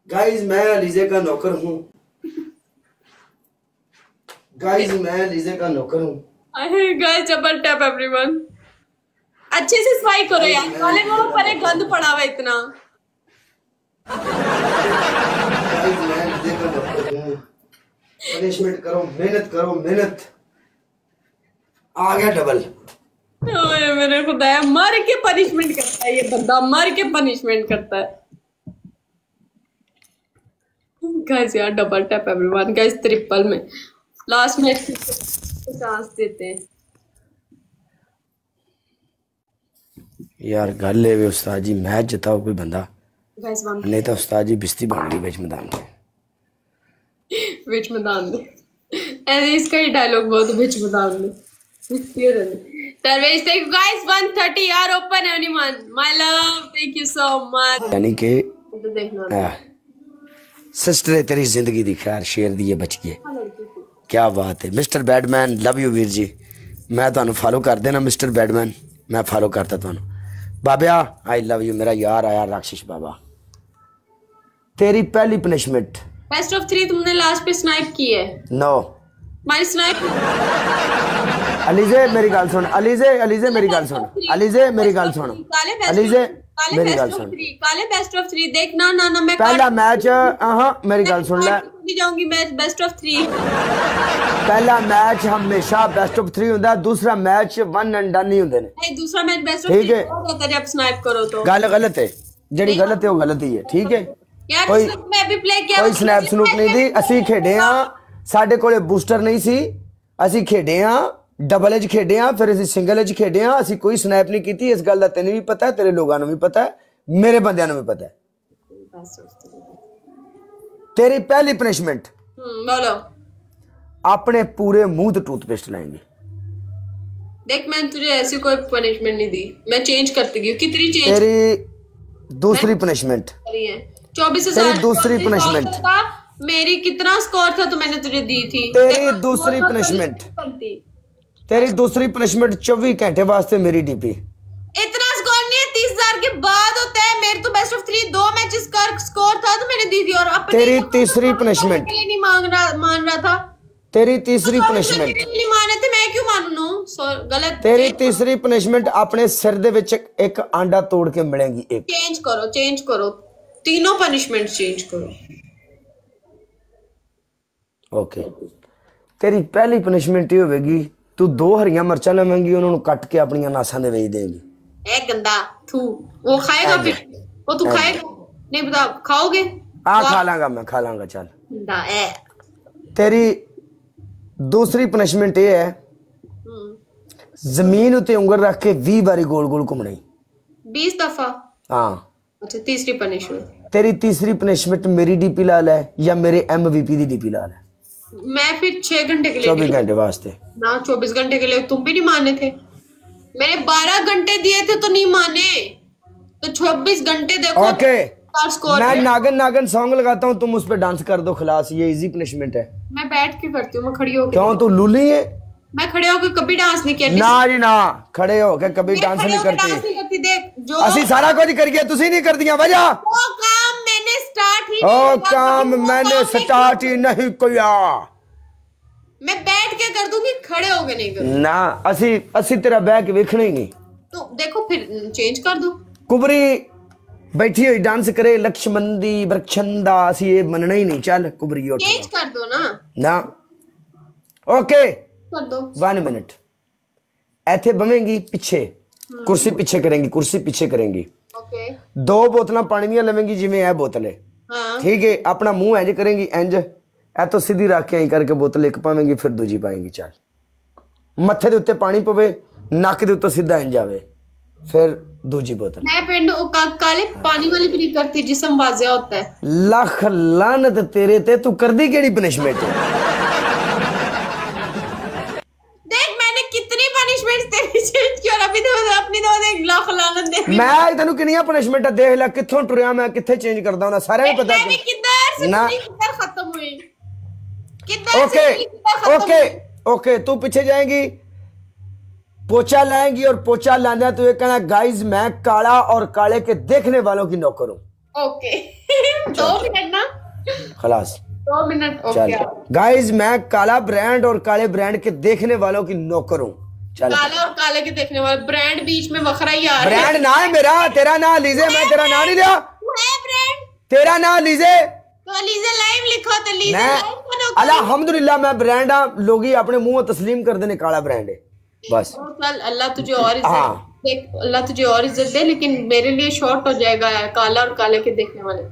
Guys मैं अलीजे का नौकर हूँ। गाइस मैं अलीजे का नौकर हूँ। Guys double tap everyone. अच्छे से सफाई करो यार, वाले वो पर गंद पड़ा हुआ इतना। गाइस मैं अलीजे का नौकर हूँ। पनिशमेंट करो, मेहनत करो, मेहनत। आ गया डबल। ओए मेरे खुदाया, मर के पनिशमेंट करता है ये बंदा, मर के पनिशमेंट करता है। गाइस यार double tap everyone. Guys triple में लास्ट में चांस देते हैं यार। गल है उस्ताद जी, मैच जिताओ कोई बंदा, गाइस। वन नहीं तो उस्ताद जी बिस्ती बन गई बीच मैदान में। बीच मैदान में ऐसे इसका ही डायलॉग बहुत, बीच मैदान में। Tarvesh, thank you guys. 130 are open everyone. My love, thank you so much. यानी कि सिस्टर तेरी जिंदगी दी खैर शेर दी बच गई। क्या बात है mister badman, love you Veer ji. मैं ਤੁਹਾਨੂੰ फॉलो कर देना मिस्टर बैडमैन, मैं फॉलो करता ਤੁਹਾਨੂੰ। बाबिया आई लव यू, मेरा यार आया राक्षस बाबा। तेरी पहली पनिशमेंट बेस्ट ऑफ 3 तुमने लास्ट पे स्नाइप की है। No my snipe. अलीजे मेरी गल सुन, अलीजे अलीजे मेरी गल सुन, अलीजे मेरी गल सुन, अलीजे मेरी गल सुन। काले बेस्ट ऑफ 3 देख ना ना ना मैं पहला मैच मेरी गल सुन ले, जाऊंगी मैच बेस्ट ऑफ 3। पहला मैच हमेशा बेस्ट ऑफ 3 होता है, दूसरा मैच वन एंड डन ही होते हैं। नहीं दूसरा मैच बेस्ट ऑफ 3 होता है जब स्नाइप करो तो। गल गलत है, जेडी गलत है वो गलत ही है, ठीक है। यार कोई मैं भी प्ले किया, कोई स्नैप स्नूप नहीं दी, ਅਸੀਂ खेडे हां, ਸਾਡੇ ਕੋਲੇ ਬੂਸਟਰ ਨਹੀਂ ਸੀ, ਅਸੀਂ खेडे हां, डबल एज खेडे हां, फिर ਅਸੀਂ ਸਿੰਗਲ एज खेडे हां, ਅਸੀਂ ਕੋਈ स्नैप नहीं कीती। इस गल ਦਾ ਤੈਨੂੰ ਵੀ ਪਤਾ ਹੈ, ਤੇਰੇ ਲੋਕਾਂ ਨੂੰ ਵੀ ਪਤਾ ਹੈ, ਮੇਰੇ ਬੰਦਿਆਂ ਨੂੰ भी पता है। तेरी पहली पनिशमेंट बोलो। अपने पूरे मुंह तो टूथपेस्ट लाएंगे। देख मैंने तुझे ऐसी कोई पनिशमेंट नहीं दी, मैं चेंज करती गई। कितनी चेंज? तेरी दूसरी पनिशमेंट 24 तेरी दूसरी पनिशमेंट मेरी कितना स्कोर था तो मैंने तुझे दी थी। तेरी दूसरी पनिशमेंट तेरी दूसरी पनिशमेंट 24 घंटे वास्ते मेरी डीपी। इतना स्कोर नहीं है, 30,000 के बाद होता है। मेरे तो बेस्ट ऑफ 3 2 मैचेस का स्कोर था तो मैंने दी थी। और अपने तेरी तीसरी पनिशमेंट नहीं मान रहा था। तेरी तीसरी पनिशमेंट नहीं माने थे, मैं क्यों मानू? गलत। तेरी तीसरी पनिशमेंट अपने सिर दे विच एक आंडा तोड़ के मिलेगी। एक चेंज करो तीनों पनिशमेंट चेंज करो। ओके तेरी पहली पनिशमेंट ये होगी, तू 2 हरियां मिर्चां लवेंगी, उन्होंने कट के अपनी नासां दे वेच देंगी। ए गंदा थू, वो खाएगा फिर? वो तू खाएगा? नहीं बता खाओगे? खा लांगा मैं, खा लांगा। चल गंदा है। तेरी दूसरी पनिशमेंट ये है, जमीन उत्ते उंगल रख के 20 बारी गोल गोल घूमना। 20 दफा? हाँ। अच्छा तीसरी पनिशमेंट। तेरी तीसरी पनिशमेंट मेरी डीपी लाल है या मेरे MVP दी डीपी लाल है? मैं फिर 6 घंटे के लिए 24 घंटे वास्ते ना, 24 घंटे के लिए तुम भी नहीं माने थे। मैंने 12 घंटे दिए थे तो नहीं माने, तो 24 घंटे देखो। ओके मैं नागन नागन सॉन्ग लगाता हूँ, तुम उस पर डांस कर दो, खलास। ये इजी पनिशमेंट है। मैं बैठ के करती हूँ, मैं खड़ी होकर। क्यों तू लूली है? मैं खड़े होकर कभी डांस नहीं किया। ना जी ना, खड़े होकर कभी डांस नहीं करती। देख जो असि सारा कुछ करिए, तुसी नहीं करदियां। वजह वो काम मैंने स्टार्ट ही नहीं किया। मैं बैठ के कर दूंगी, खड़े होके नहीं करूंगी ना। असि तेरा बैठ के वेखना ही नहीं। तो देखो फिर चेंज कर दो। कुबरी बैठी हुई डांस करे, लक्ष्मंदी वृक्षंदा, असि ये मनना ही नहीं। चल कुबरी चेंज कर दो ना। ओके कर दो। 1 मिनट ऐथे बवेंगी पीछे, कुर्सी पीछे करेंगी, कुर्सी पीछे करेंगी। ओके 2 बोतल पानी दियां लवेंगी, जिवें ए बोतल है। हाँ। ठीक है, अपना मुंह इंज करेंगी, इंज ए तो सीधी रख के करके बोतल एक पावेंगी, फिर दूजी पाएंगी। चल मत्थे दे उत्ते पानी पवे, नक दे उत्ते सीधा इंज आवे, फिर दूजी बोतल। मैं पिंड काले पानी वाली भी नहीं करती, जिस्म वाजिया होता है। लख लानत तेरे ते, तू कर दी केड़ी पनिशमेंट? देख मैंने कितनी पनिशमेंट तेरी चेंज की और अभी तो अपनी तो देख लख लानत दे। मैं तेनू कितनी पनिशमेंट देख ला, कित्थों टुरिया मैं, कित्थे चेंज करदा हूं, सारे को पता है ना। किधर खत्म हुई? ओके ओके तू पीछे जाएंगी, पोछा लाएंगी, और पोछा लाना तो ये कहना गाइस मैं काला और काले के देखने वालों की नौकर हूं। ओके 2 मिनट ना, खलास 2 मिनट हो चल गया। गाइस मैं काला ब्रांड और काले ब्रांड के देखने वालों की नौकर हूँ। चल काला और काले के देखने वाले ब्रांड बीच में वखरा ही आ रहा है। ब्रांड ना है मेरा, तेरा ना लीजे, मैं तेरा ना नहीं लिया। ब्रांड तेरा ना लीजे, तो लीजे लाइव लिखो तो लीजे मैं लाइव बनो। अल्हम्दुलिल्लाह मैं ब्रांड आ, लोग ही अपने मुंह तस्लीम कर देने काला ब्रांड है बस। चल अल्लाह तुझे और इज्जत हाँ। देख, अल्लाह तुझे और इज्जत दे, लेकिन मेरे लिए शॉर्ट हो जाएगा काला और काले के देखने वाले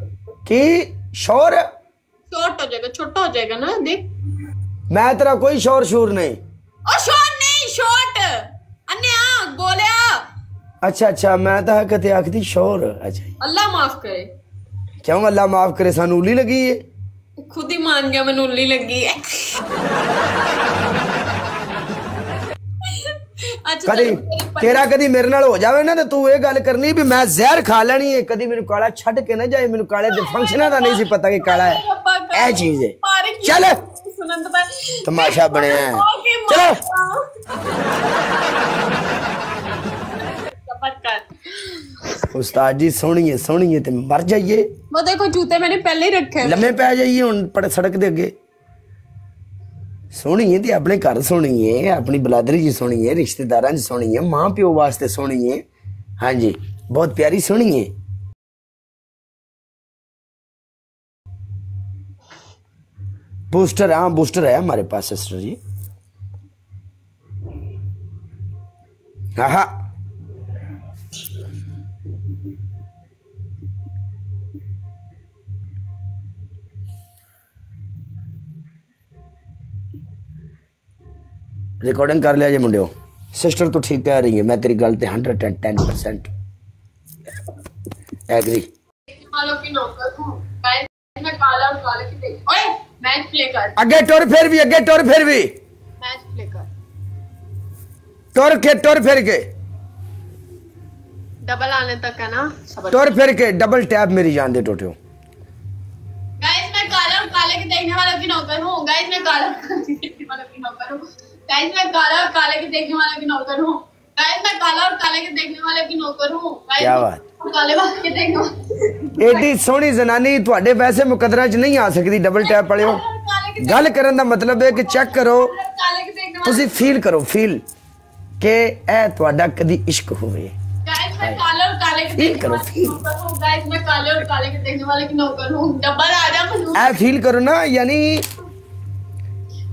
कि शोर शॉर्ट हो जाएगा, छोटा हो जाएगा ना। देख मैं तेरा कोई शोर शूर नहीं। और शॉर्ट नहीं शॉर्ट अन्या बोलिया। अच्छा अच्छा मैं तो कहते आखती शोर। अच्छा अल्लाह माफ करे। क्यों अल्लाह माफ करे, सानू उली लगी है। खुद ही मान गया मैंने उल्ली लगी है। अच्छा कदी तेरा कदी मेरे नाल हो जावे ना तो तू ये गल करनी भी मैं जहर खा लेनी है, कदी मेनू काला छड़ के ना जाए। मेनू काले दे फंक्शनां दा नहीं सी पता कि काला है ए चीज है। चल तमाशा बनया है, चलो उस्ताद जी सोहनी है ते मर जाइए। वो देखो जूते मैंने पहले ही रखे हैं। लम्मे पै जाइए हुण पड़ सड़क दे अगे। सोहनी है ते अपने घर सोहनी है, अपनी बलादरी जी सोहनी है, रिश्तेदारां च सोहनी है, मां प्यो वास्ते सोहनी है। हाँ जी बहुत प्यारी सोहनी है। बूस्टर, हाँ बूस्टर है हमारे पास सिस्टर जी। हाँ रिकॉर्डिंग कर लिया जी मुंडियो। सिस्टर तो ठीक कह रही है, मैं तेरी गल ते 110% एग्री। वालों की नौकर हूं गाइस, मैं काला और काले की देख। ओए मैच प्ले कर, आगे टोर फिर भी, आगे टोर फिर भी, मैच प्ले कर। टोर फिर के डबल आने तक है ना सबर। टोर फिर के डबल टैप मेरी जान दे टोटियो। गाइस मैं काला और काले के देखने वालों की नौकर हूं। गाइस मैं काला और काले के देखने वालों की नौकर हूं। गाइस मैं काला और काले के देखने वालों की नौकर हूं। गाइस मैं काला और काले के देखने वाले की नौकर हूं। क्या बात, काले वाले के देखने वाले। एडी सोहनी जनानी तुहाडे वैसे मुकदरा च नहीं आ सकती डबल टैप पड़ियो। गल करन दा मतलब है कि चेक करो, काले के देखने तुसी फील करो, फील के ए तुहाडा कदी इश्क होवे। गाइस मैं काले और काले के फील देखने करो, वाले की नौकर हूं। गाइस मैं काले और काले के देखने वाले की नौकर हूं। डबल आ जा मजनू। ए फील करो ना, यानी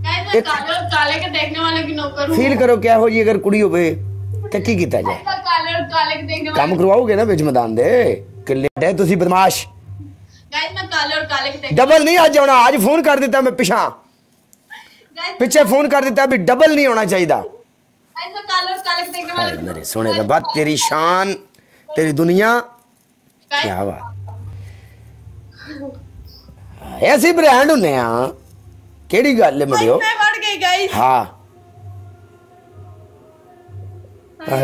गाइस मैं काले और काले के देखने वाले की नौकर हूं। फील करो क्या हो जी अगर कुड़ी होवे ते की कीता जाए। मैं काले और काले के देखने वाले। काम करवाओगे ना बिच मैदान दे किले डे तुसी बदमाश। गाइस मैं काले और काले के देखने। डबल नहीं आज होना, आज फोन कर देता मैं पिछा गाइस पीछे फोन कर देता अभी डबल नहीं होना चाहिए। गाइस मैं काले और काले के देखने वाले। मेरे सोने का बात, तेरी शान तेरी दुनिया गाइस क्या बात। ऐसी ब्रांड होने आ केड़ी गल है मुड़ियो। मैं बढ़ गई गाइस। हाँ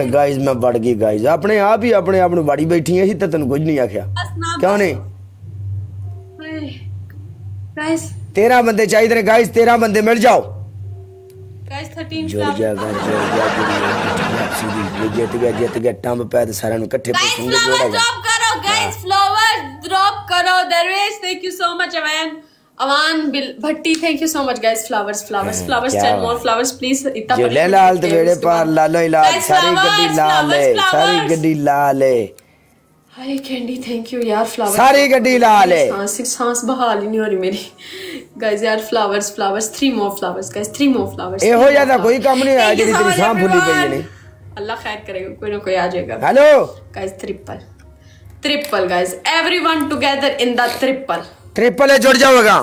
गाइस मैं बढ़ गई गाइस, अपने आप ही अपने आप ਨੂੰ ਬਾੜੀ ਬੈਠੀ ਐ ਸੀ ਤੇ ਤੈਨੂੰ ਕੁਝ ਨਹੀਂ ਆਖਿਆ ਕਿਉਂ ਨਹੀਂ। गाइस 13 ਬੰਦੇ ਚਾਹੀਦੇ ਨੇ गाइस, 13 ਬੰਦੇ ਮਿਲ ਜਾਓ। गाइस 13 जुड़ जाएगा जीत गया टंब पै ते सारे इकट्ठे पसंद जोड़ा ड्रॉप करो गाइस, फ्लावर्स ड्रॉप करो। Darvesh thank you so much. Awan Bhatti thank you so much guys. Flowers tell more flowers please. इतना जो ले लाल ते वेड़े पार लालो इलाज सारी गड्डी लाल है, सारी गड्डी लाल है। हाय कैंडी थैंक यू यार। फ्लावर्स सारी गड्डी लाल है। सांस बहाल ही नहीं हो रही मेरी गाइस यार। फ्लावर्स 3 मोर फ्लावर्स गाइस, 3 मोर फ्लावर्स। ए हो जाता कोई काम नहीं है जेडी तेरी सांस भूली पई नहीं। अल्लाह खैर करेगा, कोई ना कोई आ जाएगा। Hello guys triple guys, everyone together in the triple है जुड़ जाओगा।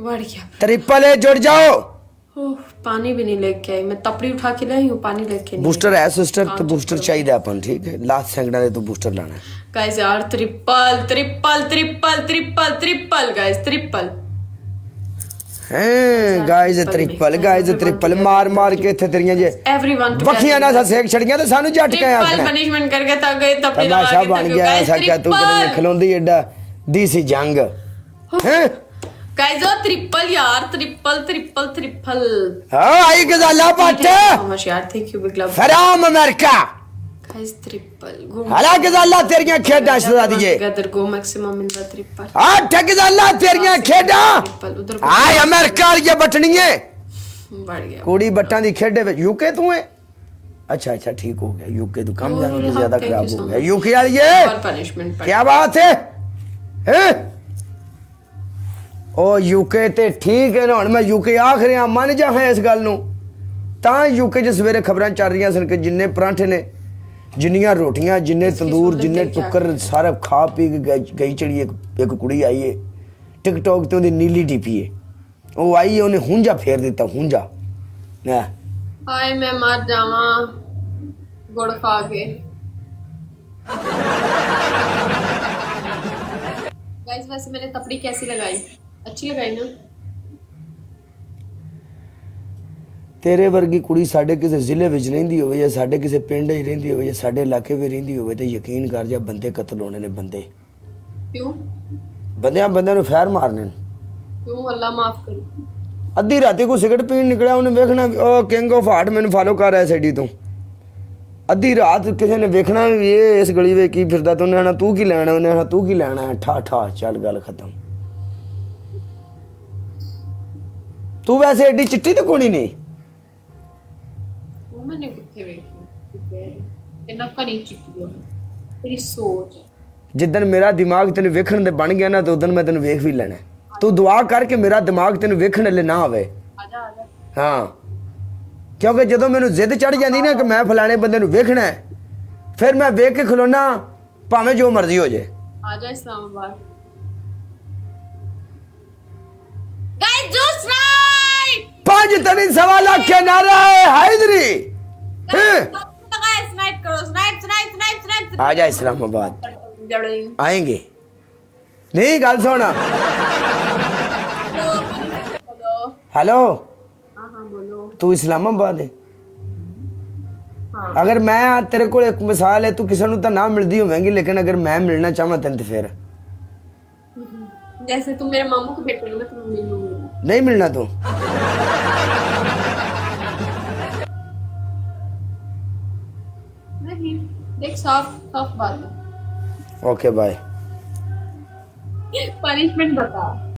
बढ़ गया ट्रिपल है जुड़ जाओ। पानी भी नहीं लेके आई, मैं तपड़ी उठा के लाई हूँ, पानी लेके नहीं। बूस्टर है सिस्टर तो बूस्टर चाहिए अपन, ठीक है लास्ट सेकंड दे तो बूस्टर लाना है गाइस यार। ट्रिपल गाइस, ट्रिपल हैं गाइस, ट्रिपल मार के थे तेरियां जे एवरीवन बखियां ना सा सेक छड़ियां तो सानू जट के आखना पनिशमेंट करके तक गए तपड़ी लगा तमाशा के बन गया ऐसा क्या तू कदे खलोंदी एडा डीसी जंग हैं गाइस। ट्रिपल यार, ट्रिपल हां आई गजाला पट यार। Thank you big love from America guys triple गो हालांकि अल्लाह तेरियां खेडां सदा दिए गदर गो मैक्सिमम इन द ट्रिपल आ ठग अल्लाह तेरियां खेडां ट्रिपल उधर आए अमेरिका वाली बटनिए बढ़ गया कुड़ी बट्टां दी खेडे विच यूके तू है अच्छा अच्छा ठीक हो गया यूके तो कम जानो तो ज्यादा खराब हो गया यूके वाली ये और पनिशमेंट क्या बात है हैं ओ यूके ते ठीक है ना हुण मैं यूके आख रहा मन जा है इस गल नू तां यूके च सवेरे खबरां चल रही सन कि जिन्ने परांठे ने जिन्नियां रोटियां जिन्ने तंदूर जिन्ने टुक्कर सारा खा पी के गई चढ़ी एक कुड़ी आई है टिकटॉक ते ओदी नीली डीपी है वो आई है उन्हें हुंजा फेर दिता हुंजा हाय मैं मर जावा गुड़ खा के गाइस वैसे मैंने तपड़ी कैसी लगाई अच्छी लगाई ना तेरे वर्गी कुड़ी साडे किसी जिले विच रहिंदी होवे या साडे किसी पिंड च रहिंदी होवे या साडे इलाके विच रहिंदी होवे ते यकीन कर जा बंदे कत्ल होने ने बंदे क्यों बंदे नु फैर मारने क्यों अल्लाह माफ करे अद्धी राती को सिगरेट पीन निकलिया उन्हें वेखना ओ किंग ऑफ हार्ट मैंने फॉलो कर रहा है साइडी तो अद्धी रात किसी ने वेखना ये इस गली में की फिरदा तो उन्हें आना तू की लेना उन्हें आना तू की लेना है ठा ठा चल गल खत्म तू वैसे एडी चिट्टी तो कोनी नहीं वो मैंने कितने देखी इतना कनी चिट्टी तेरी सोच जिदन मेरा दिमाग तेन वेखण दे बन गया ना तो उदन मैं तेन वेख भी लेना तू दुआ करके मेरा दिमाग तेन वेखण ले ना आवे आजा आजा हाँ क्योंकि जो मैंने जिद चढ़ जाती ना कि मैं फलाने बंदे नु वेखना है फिर मैं वेख के खलोना भावें जो मर्जी हो जाए आजा Islamabad guys juice night 5-3 lakh के नारा है हैदरी स्नाइप करो स्नाइप आजा इस्लामाबाद जड़ी आएंगे नहीं गल सुन हेलो हाँ हाँ बोलो तू इस्लामाबाद है हाँ अगर मैं तेरे को एक मिसाल है तू किसी को तो ना मिलती होवेंगी लेकिन अगर मैं मिलना चाहवा तेन तो फिर जैसे तुम मेरे मामू को बेटे हो मैं तुम्हें मिलूंगी नहीं मिलना तू नहीं देख साफ साफ बात है ओके बाय पनिशमेंट बता